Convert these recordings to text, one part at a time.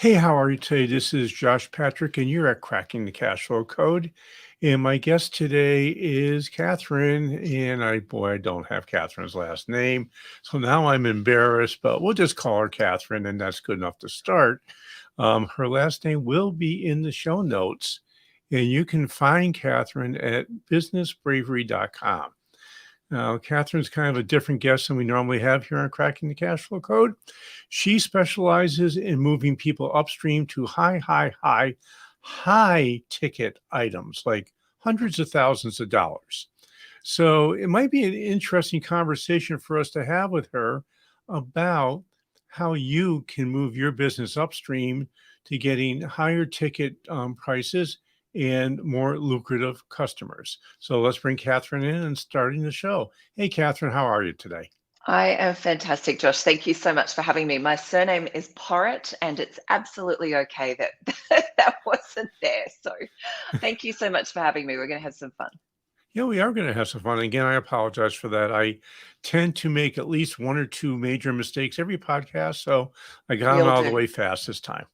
Hey, how are you today? This is Josh Patrick, and you're at Cracking the Cash Flow Code. And my guest today is Catherine. And I don't have Catherine's last name. So now I'm embarrassed, but we'll just call her Catherine, and that's good enough to start. Her last name will be in the show notes, and you can find Catherine at businessbravery.com. Now, Catherine's kind of a different guest than we normally have here on Cracking the Cash Flow Code. She specializes in moving people upstream to high ticket items like hundreds of thousands of dollars. So it might be an interesting conversation for us to have with her about how you can move your business upstream to getting higher ticket prices and more lucrative customers. So let's bring Catherine in and starting the show. Hey, Catherine, how are you today? I am fantastic, Josh. Thank you so much for having me. My surname is Porritt, and it's absolutely okay that that wasn't there. So thank you so much for having me. We're going to have some fun. Yeah, we are going to have some fun. Again, I apologize for that. I tend to make at least one or two major mistakes every podcast, so I got We them all out of the do. way fast this time.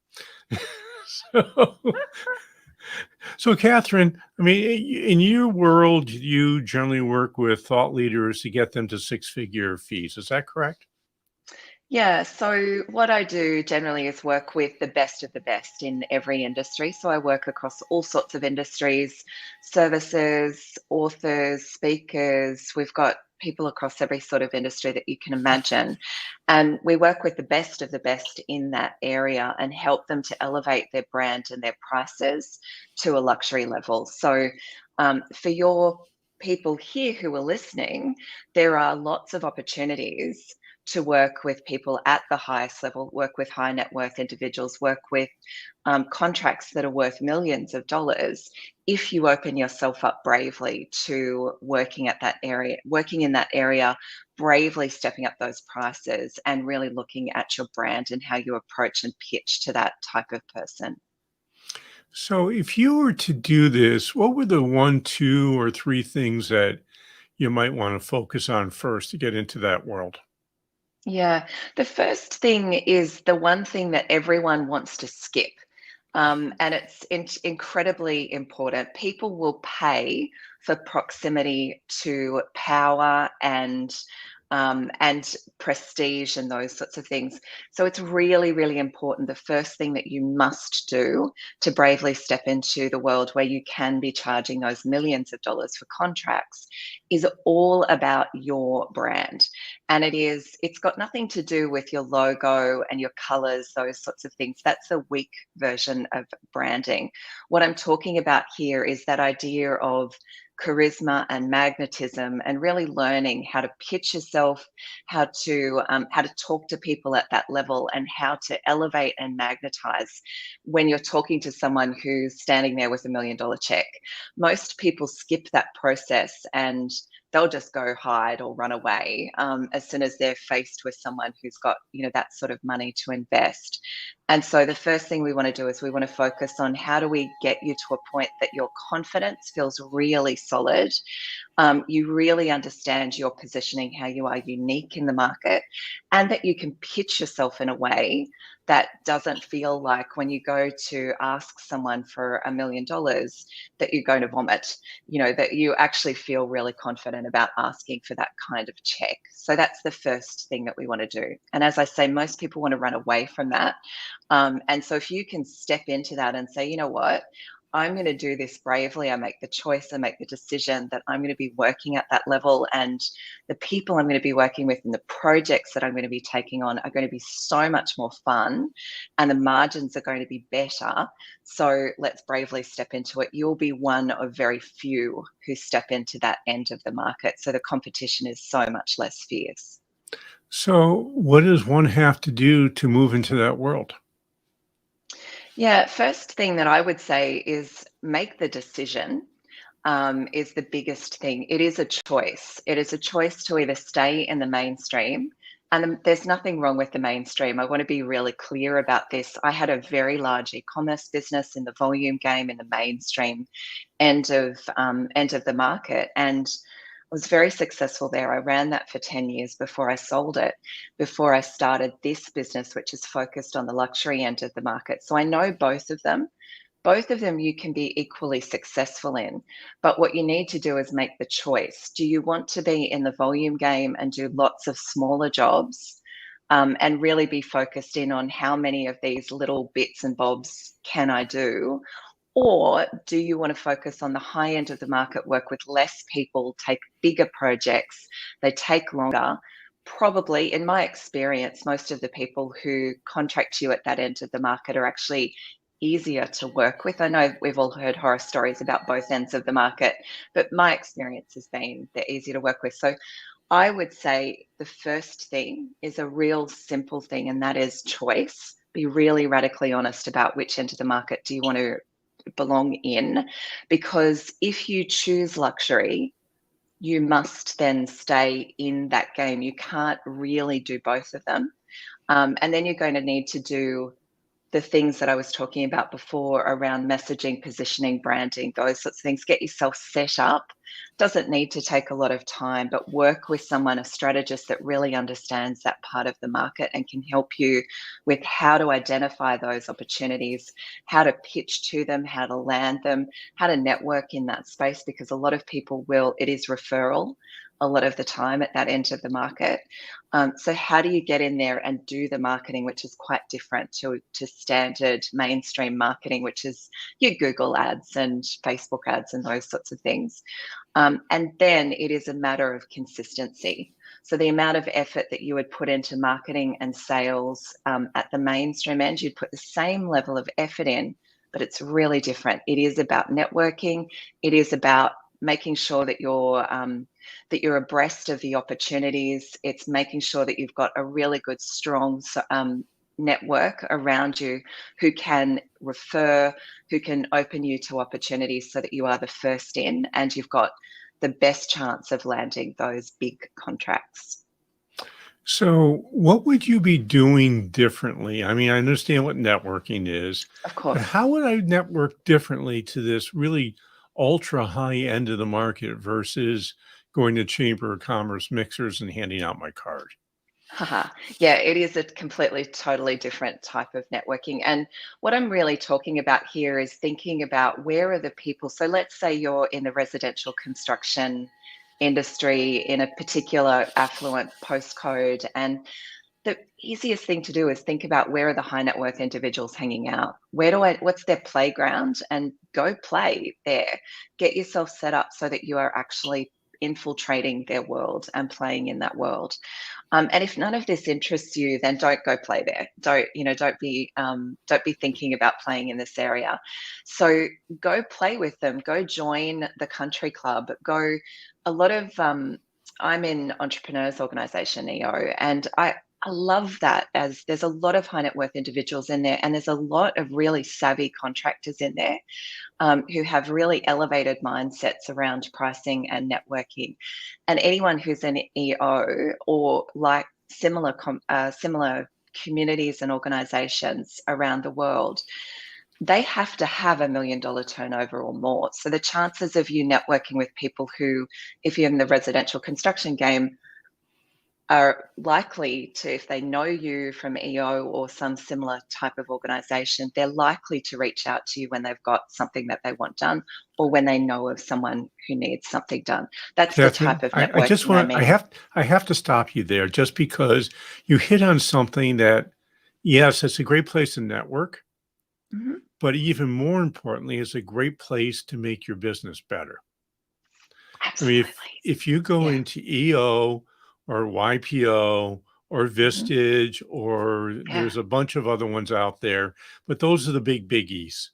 so, so, Catherine, I mean, in your world, you generally work with thought leaders to get them to six-figure fees. Is that correct? Yeah, so what I do generally is work with the best of the best in every industry. So I work across all sorts of industries, services, authors, speakers. We've got people across every sort of industry that you can imagine. And we work with the best of the best in that area and help them to elevate their brand and their prices to a luxury level. So for your people here who are listening, there are lots of opportunities to work with people at the highest level, work with high net worth individuals, work with contracts that are worth millions of dollars if you open yourself up bravely to working at that area, working in that area, bravely stepping up those prices and really looking at your brand and how you approach and pitch to that type of person. So, if you were to do this, what were the one, two, or three things that you might want to focus on first to get into that world? Yeah, the first thing is the one thing that everyone wants to skip. And it's incredibly important. People will pay for proximity to power and prestige and those sorts of things. So it's really, really important. The first thing that you must do to bravely step into the world where you can be charging those millions of dollars for contracts is all about your brand. And it's got nothing to do with your logo and your colors, those sorts of things. That's a weak version of branding. What I'm talking about here is that idea of charisma and magnetism and really learning how to pitch yourself, how to talk to people at that level and how to elevate and magnetize when you're talking to someone who's standing there with $1 million check. Most people skip that process and they'll just go hide or run away as soon as they're faced with someone who's got that sort of money to invest. And so the first thing we want to do is we want to focus on how do we get you to a point that your confidence feels really solid. You really understand your positioning, how you are unique in the market, and that you can pitch yourself in a way that doesn't feel like when you go to ask someone for $1 million that you're going to vomit, that you actually feel really confident about asking for that kind of check. So that's the first thing that we want to do. And as I say, most people want to run away from that. And so if you can step into that and say, you know what, I'm going to do this bravely. I make the choice, I make the decision that I'm going to be working at that level. And the people I'm going to be working with and the projects that I'm going to be taking on are going to be so much more fun and the margins are going to be better. So let's bravely step into it. You'll be one of very few who step into that end of the market. So the competition is so much less fierce. So, what does one have to do to move into that world? Yeah, first thing that I would say is make the decision. Is the biggest thing. It is a choice. It is a choice to either stay in the mainstream, and there's nothing wrong with the mainstream. I want to be really clear about this. I had a very large e-commerce business in the volume game in the mainstream end of the market, and was very successful there. I ran that for 10 years before I sold it, before I started this business, which is focused on the luxury end of the market. So I know both of them. Both of them you can be equally successful in. But what you need to do is make the choice. Do you want to be in the volume game and do lots of smaller jobs, and really be focused in on how many of these little bits and bobs can I do? Or do you want to focus on the high end of the market, work with less people, take bigger projects, they take longer? Probably, in my experience, most of the people who contract you at that end of the market are actually easier to work with. I know we've all heard horror stories about both ends of the market, but my experience has been they're easy to work with. So I would say the first thing is a real simple thing, and that is choice. Be really radically honest about which end of the market do you want to belong in, because if you choose luxury, you must then stay in that game. You can't really do both of them. And then you're going to need to do the things that I was talking about before around messaging, positioning, branding, those sorts of things. Get yourself set up. Doesn't need to take a lot of time, but work with someone, a strategist that really understands that part of the market and can help you with how to identify those opportunities, how to pitch to them, how to land them, how to network in that space, because a lot of people it is referral a lot of the time at that end of the market. So how do you get in there and do the marketing, which is quite different to standard mainstream marketing, which is your Google ads and Facebook ads and those sorts of things. And then it is a matter of consistency. So the amount of effort that you would put into marketing and sales at the mainstream end, you'd put the same level of effort in, but it's really different. It is about networking. It is about making sure that you're abreast of the opportunities. It's making sure that you've got a really good, strong network around you who can refer, who can open you to opportunities so that you are the first in and you've got the best chance of landing those big contracts. So, what would you be doing differently? I mean, I understand what networking is, Of but course. how would I network differently to this really ultra high end of the market versus going to Chamber of Commerce mixers and handing out my card? Haha. Yeah, it is a completely, totally different type of networking. And what I'm really talking about here is thinking about where are the people. So let's say you're in the residential construction industry in a particular affluent postcode. And the easiest thing to do is think about where are the high net worth individuals hanging out? What's their playground? And go play there. Get yourself set up so that you are actually infiltrating their world and playing in that world. And if none of this interests you, then don't go play there. Don't be thinking about playing in this area. So go play with them. Go join the country club. Go. A lot of I'm in entrepreneurs organization EO, and I love that, as there's a lot of high net worth individuals in there, and there's a lot of really savvy contractors in there who have really elevated mindsets around pricing and networking. And anyone who's an EO or like similar communities and organizations around the world, they have to have $1 million turnover or more. So the chances of you networking with people who, if you're in the residential construction game, are likely to, if they know you from EO or some similar type of organization, they're likely to reach out to you when they've got something that they want done or when they know of someone who needs something done. That's the Kathryn, type of I just networking I want mean. I have to stop you there just because you hit on something that, yes, it's a great place to network, Mhm. but even more importantly, it's a great place to make your business better. I mean, Absolutely. if you go Yeah. into EO or YPO or Mhm. Vistage, or Yeah. there's a bunch of other ones out there, but those are the big biggies.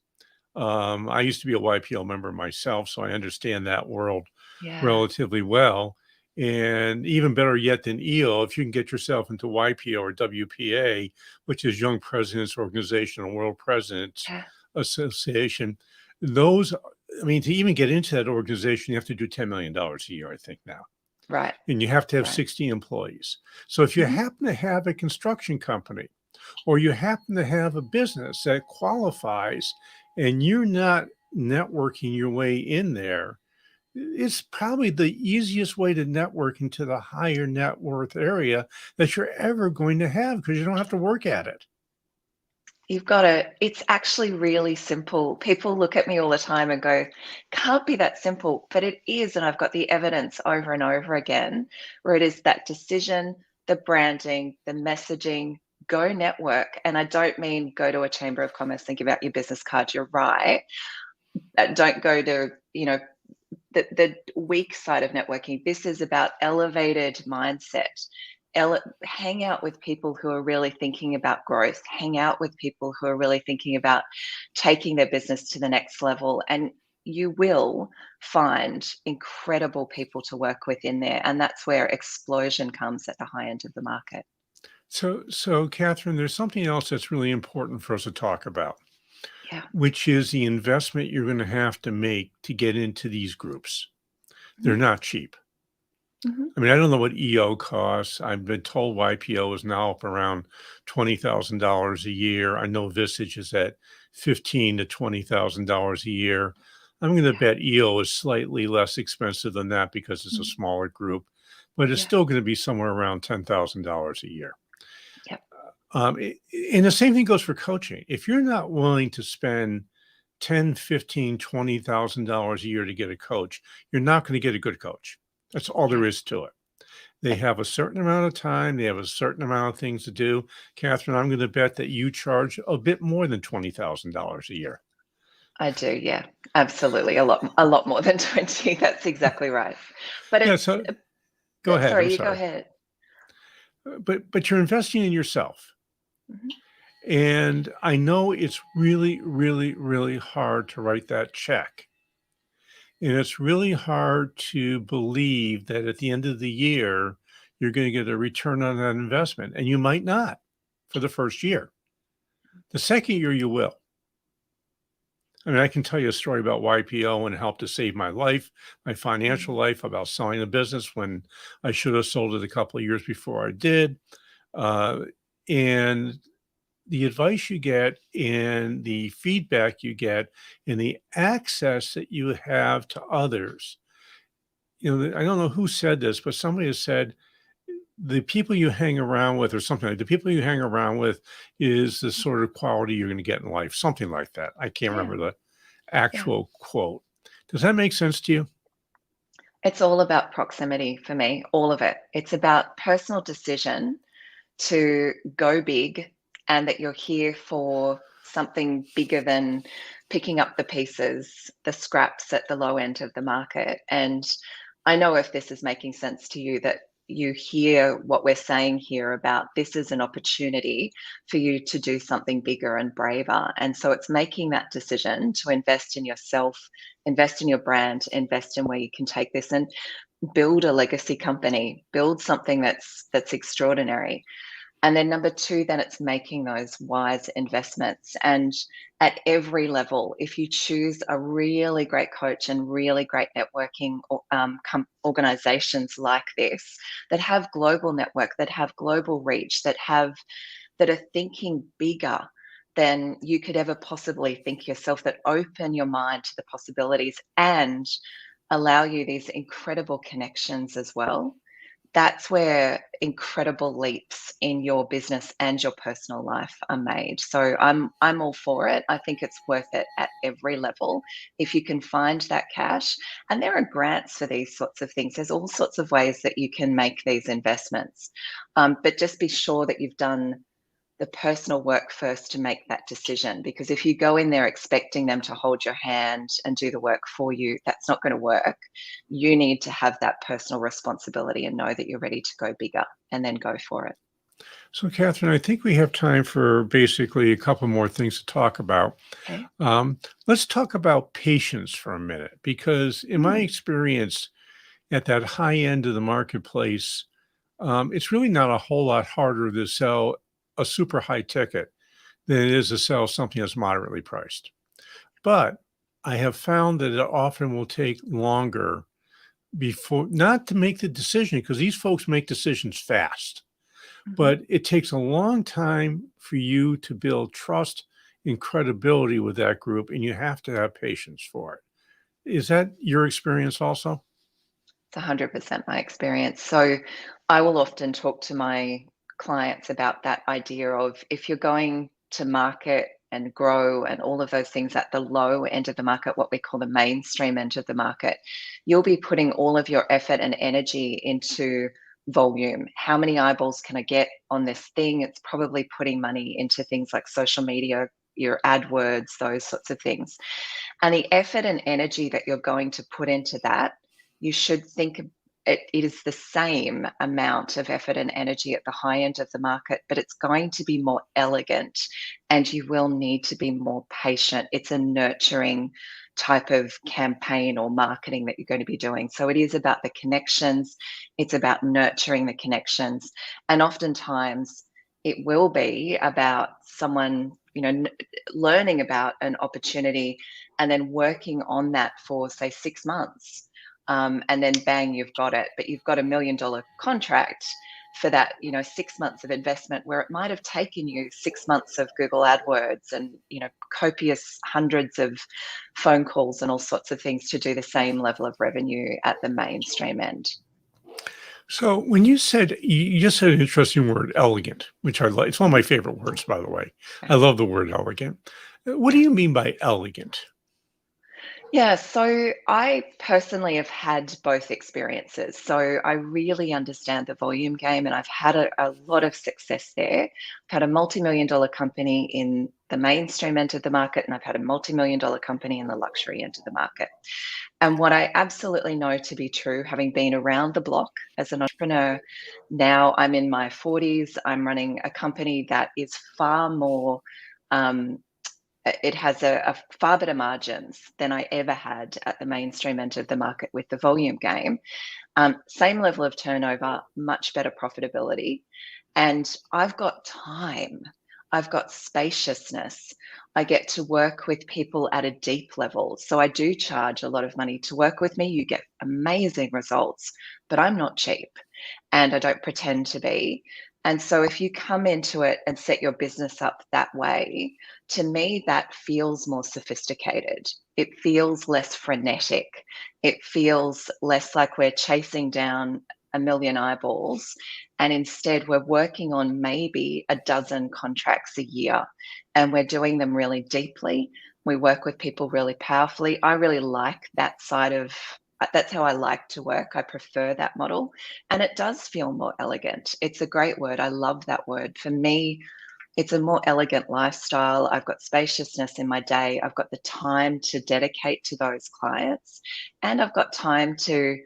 I used to be a YPO member myself, so I understand that world Yeah. relatively well. And even better yet than EO, if you can get yourself into YPO or WPA, which is Young Presidents Organization and World Presidents Yeah. Association, those, I mean, to even get into that organization, you have to do $10 million a year, I think now. Right. And you have to have Right. 60 employees. So if you Mhm. happen to have a construction company or you happen to have a business that qualifies and you're not networking your way in there, it's probably the easiest way to network into the higher net worth area that you're ever going to have because you don't have to work at it. You've got to, it's actually really simple. People look at me all the time and go, can't be that simple, but it is. And I've got the evidence over and over again where it is that decision, the branding, the messaging, go network. And I don't mean go to a chamber of commerce and give out your business card. You're right. Don't go to, the weak side of networking. This is about elevated mindset. Hang out with people who are really thinking about growth. Hang out with people who are really thinking about taking their business to the next level. And you will find incredible people to work with in there. And that's where explosion comes at the high end of the market. So Kathryn, there's something else that's really important for us to talk about, Yeah. which is the investment you're going to have to make to get into these groups. They're not cheap. Mm-hmm. I mean, I don't know what EO costs. I've been told YPO is now up around $20,000 a year. I know Visage is at $15,000 to $20,000 a year. I'm going to bet EO is slightly less expensive than that because it's a smaller group, but it's Yeah. still going to be somewhere around $10,000 a year. Yep. And the same thing goes for coaching. If you're not willing to spend $10, $15, $20,000 a year to get a coach, you're not going to get a good coach. That's all there Yeah. is to it. They have a certain amount of time. They have a certain amount of things to do. Kathryn, I'm going to bet that you charge a bit more than $20,000 a year. I do, yeah, absolutely. A lot more than 20. That's exactly right. But Yeah. it's, So go ahead. I'm sorry, you go sorry. ahead. But you're investing in yourself. Mhm. And I know it's really, really, really hard to write that check. And it's really hard to believe that at the end of the year, you're going to get a return on that investment. And you might not for the first year. The second year, you will. I mean, I can tell you a story about YPO and it helped to save my life, my financial life, about selling a business when I should have sold it a couple of years before I did. Uh, and the advice you get and the feedback you get and the access that you have to others. I don't know who said this, but somebody has said the people you hang around with or something like the people you hang around with is the sort of quality you're going to get in life, something like that. I can't Yeah, remember the yeah. actual quote. Does that make sense to you? It's all about proximity for me, all of it. It's about personal decision to go big and that you're here for something bigger than picking up the pieces, the scraps at the low end of the market. And I know if this is making sense to you, that you hear what we're saying here about this is an opportunity for you to do something bigger and braver. And so it's making that decision to invest in yourself, invest in your brand, invest in where you can take this and build a legacy company, build something that's extraordinary. And then number two, then it's making those wise investments. And at every level, if you choose a really great coach and really great networking organizations like this that have global network, that have global reach, that are thinking bigger than you could ever possibly think yourself, that open your mind to the possibilities and allow you these incredible connections as well, that's where incredible leaps in your business and your personal life are made. So I'm all for it. I think it's worth it at every level if you can find that cash. And there are grants for these sorts of things. There's all sorts of ways that you can make these investments, but just be sure that you've done the personal work first to make that decision. Because if you go in there expecting them to hold your hand and do the work for you, that's not going to work. You need to have that personal responsibility and know that you're ready to go bigger and then go for it. So, Kathryn, I think we have time for basically a couple more things to talk about. Okay. Let's talk about patience for a minute, because in my Mm, experience at that high end of the marketplace, it's really not a whole lot harder to sell a super high ticket than it is to sell something that's moderately priced. But I have found that it often will take longer before, not to make the decision, because these folks make decisions fast, mhm. but it takes a long time for you to build trust and credibility with that group, and you have to have patience for it. Is that your experience also? It's 100% my experience. So I will often talk to my clients about that idea of, if you're going to market and grow and all of those things at the low end of the market, what we call the mainstream end of the market, you'll be putting all of your effort and energy into volume. How many eyeballs can I get on this thing? It's probably putting money into things like social media, your AdWords, those sorts of things. And the effort and energy that you're going to put into that, you should think it is the same amount of effort and energy at the high end of the market, but it's going to be more elegant, and you will need to be more patient. It's a nurturing type of campaign or marketing that you're going to be doing. So it is about the connections, it's about nurturing the connections. And oftentimes it will be about someone, learning about an opportunity and then working on that for, say, 6 months. And then bang, you've got it. But you've got $1 million contract for that, 6 months of investment, where it might have taken you 6 months of Google AdWords and, copious hundreds of phone calls and all sorts of things to do the same level of revenue at the mainstream end. So when you just said an interesting word, elegant, which I like. It's one of my favorite words, by the way. I love the word elegant. What do you mean by elegant? Yeah, so I personally have had both experiences. So I really understand the volume game, and I've had a lot of success there. I've had a multi-million dollar company in the mainstream end of the market, and I've had a multi-million dollar company in the luxury end of the market. And what I absolutely know to be true, having been around the block as an entrepreneur, now I'm in my 40s, I'm running a company that is far more. Um, it has a far better margins than I ever had at the mainstream end of the market with the volume game. Same level of turnover, much better profitability. And I've got time. I've got spaciousness. I get to work with people at a deep level. So I do charge a lot of money to work with me. You get amazing results, but I'm not cheap and I don't pretend to be. And so if you come into it and set your business up that way, to me, that feels more sophisticated. It feels less frenetic. It feels less like we're chasing down a million eyeballs. And instead, we're working on maybe a dozen contracts a year, and we're doing them really deeply. We work with people really powerfully. I really like that side of that's how I like to work. I prefer that model. And it does feel more elegant. It's a great word. I love that word. For me, it's a more elegant lifestyle. I've got spaciousness in my day. I've got the time to dedicate to those clients. And I've got time to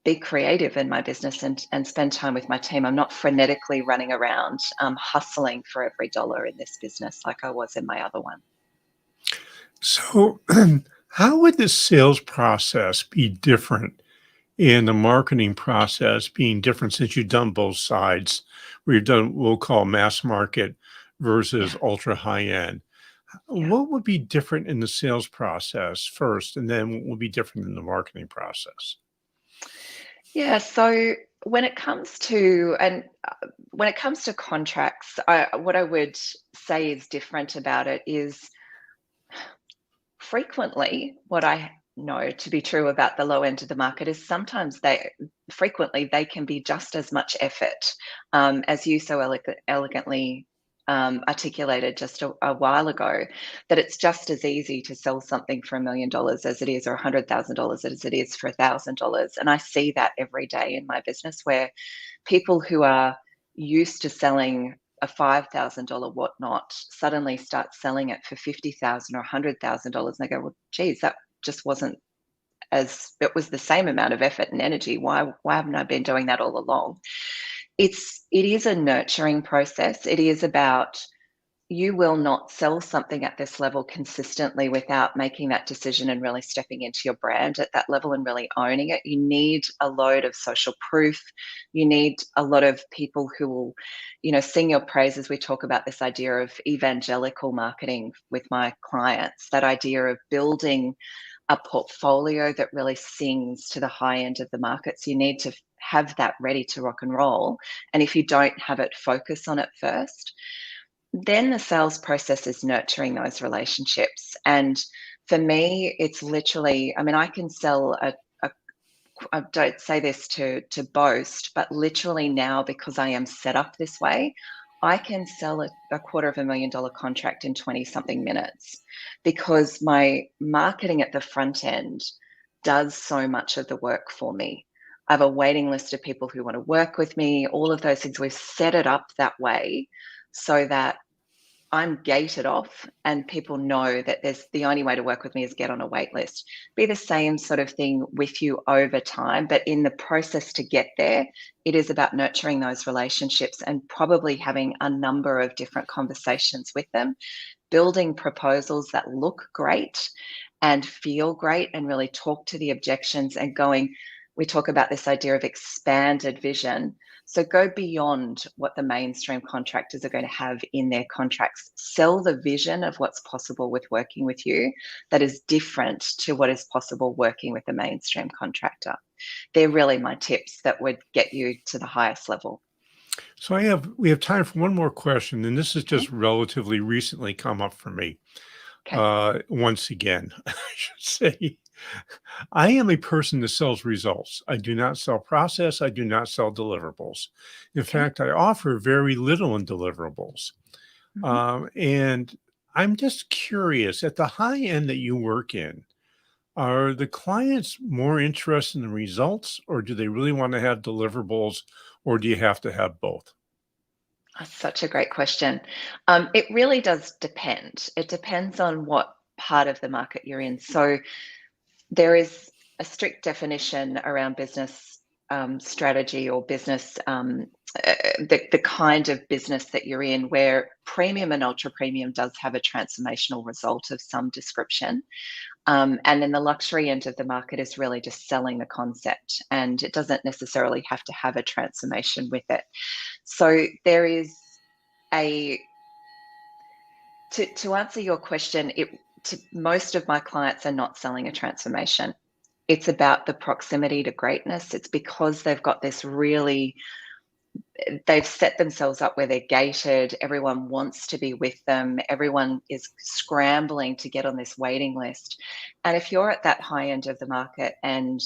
be creative in my business and spend time with my team. I'm not frenetically running around hustling for every dollar in this business like I was in my other one. So how would the sales process be different and the marketing process being different, since you've done both sides, where you've done what we'll call mass market versus Yeah, ultra high end? yeah. What would be different in the sales process first, and then what would be different in the marketing process? Yeah, so when it comes to when it comes to contracts, what I would say is different about it is, frequently, what I know to be true about the low end of the market is sometimes they can be just as much effort, as you so elegantly articulated just a while ago, that it's just as easy to sell something for $1 million as it is, or $100,000 as it is for $1,000. And I see that every day in my business, where people who are used to selling a $5,000 whatnot suddenly start selling it for 50,000 or $100,000, and they go, well, geez, that just wasn't as it was the same amount of effort and energy. Why haven't I been doing that all along? It is a nurturing process. It is about, you will not sell something at this level consistently without making that decision and really stepping into your brand at that level and really owning it. You need a load of social proof. You need a lot of people who will, sing your praises. We talk about this idea of evangelical marketing with my clients, that idea of building a portfolio that really sings to the high end of the market. So you need to have that ready to rock and roll. And if you don't have it, focus on it first. then the sales process is nurturing those relationships. And for me, it's literally, I mean, I can sell I don't say this to boast, but literally now, because I am set up this way, I can sell a $250,000 contract in 20 something minutes because my marketing at the front end does so much of the work for me. I have a waiting list of people who want to work with me, all of those things. We've set it up that way so that I'm gated off and people know that there's the only way to work with me is get on a wait list. Be the same sort of thing with you over time, but in the process to get there, it is about nurturing those relationships and probably having a number of different conversations with them, building proposals that look great and feel great and really talk to the objections and going, we talk about this idea of expanded vision. So go beyond what the mainstream contractors are going to have in their contracts. Sell the vision of what's possible with working with you that is different to what is possible working with the mainstream contractor. They're really my tips that would get you to the highest level. So we have time for one more question, and this has Okay. just relatively recently come up for me. Okay. Once again, I should say, I am a person that sells results. I do not sell process. I do not sell deliverables. In Okay. fact, I offer very little in deliverables. Mhm. And I'm just curious, at the high end that you work in, are the clients more interested in the results, or do they really want to have deliverables, or do you have to have both? That's such a great question. It really does depend. It depends on what part of the market you're in. So there is a strict definition around business strategy or business, the kind of business that you're in, where premium and ultra premium does have a transformational result of some description. And then the luxury end of the market is really just selling the concept, and it doesn't necessarily have to have a transformation with it. So there is a to answer your question, most of my clients are not selling a transformation. It's about the proximity to greatness. It's because they've set themselves up where they're gated. Everyone wants to be with them. Everyone is scrambling to get on this waiting list. And if you're at that high end of the market and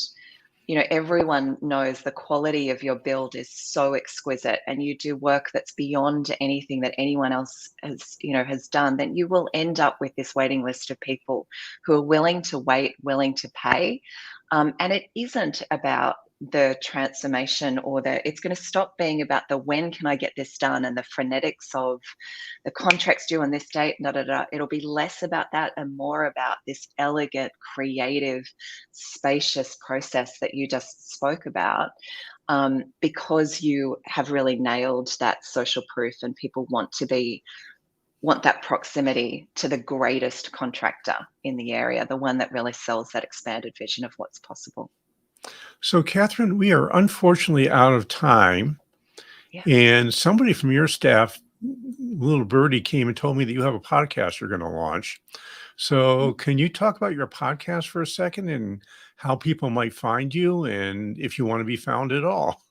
everyone knows the quality of your build is so exquisite and you do work that's beyond anything that anyone else has done, then you will end up with this waiting list of people who are willing to wait, willing to pay. And it isn't about the transformation it's going to stop being about the when can I get this done and the frenetics of the contract's due on this date, da, da, da. It'll be less about that and more about this elegant, creative, spacious process that you just spoke about, because you have really nailed that social proof and people want that proximity to the greatest contractor in the area, the one that really sells that expanded vision of what's possible. So, Catherine, we are unfortunately out of time. Yeah. And somebody from your staff, little birdie, came and told me that you have a podcast you're going to launch. So, can you talk about your podcast for a second and how people might find you and if you want to be found at all?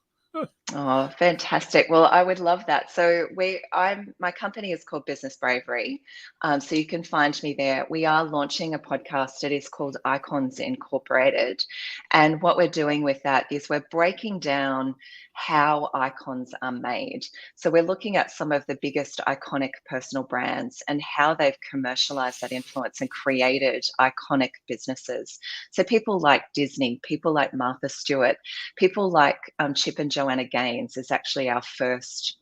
Oh, fantastic. Well, I would love that. So my company is called Business Bravery. So you can find me there. We are launching a podcast. It is called Icons Incorporated. And what we're doing with that is we're breaking down how icons are made. So we're looking at some of the biggest iconic personal brands and how they've commercialized that influence and created iconic businesses. So people like Disney, people like Martha Stewart, people like Chip and Joanna Gaines is actually our first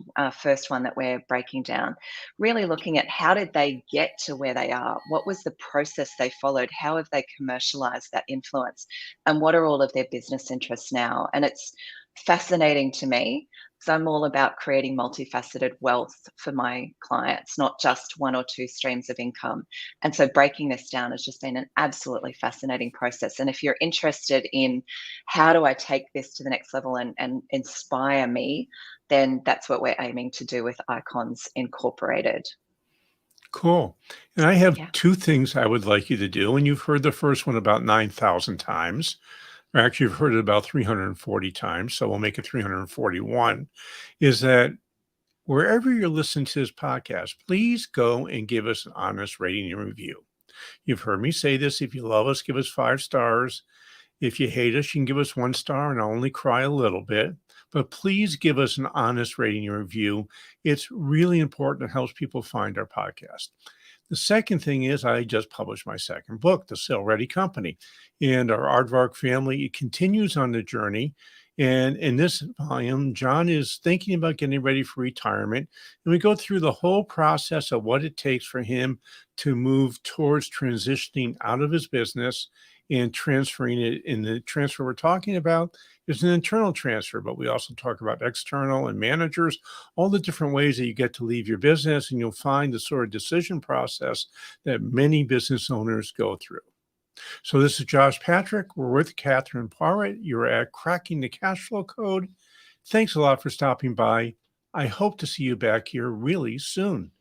one that we're breaking down. Really looking at how did they get to where they are? What was the process they followed? How have they commercialized that influence? And what are all of their business interests now? And it's fascinating to me because I'm all about creating multifaceted wealth for my clients, not just one or two streams of income. And so breaking this down has just been an absolutely fascinating process. And if you're interested in how do I take this to the next level and inspire me, then that's what we're aiming to do with Icons Incorporated. Cool. And I have Yeah. two things I would like you to do. And you've heard the first one about 9,000 times. Or actually, you've heard it about 340 times. So we'll make it 341. Is that Wherever you're listening to this podcast, please go and give us an honest rating and review. You've heard me say this. If you love us, give us 5 stars. If you hate us, you can give us 1 star and I'll only cry a little bit. But please give us an honest rating and review. It's really important. It helps people find our podcast. The second thing is I just published my second book, The Sale Ready Company. And our Aardvark family continues on the journey. And in this volume, John is thinking about getting ready for retirement. And we go through the whole process of what it takes for him to move towards transitioning out of his business and transferring it. In the transfer we're talking about is an internal transfer, but we also talk about external and managers, all the different ways that you get to leave your business, and you'll find the sort of decision process that many business owners go through. So this is Josh Patrick. We're with Kathryn Porritt. You're at Cracking the Cash Flow Code. Thanks a lot for stopping by. I hope to see you back here really soon.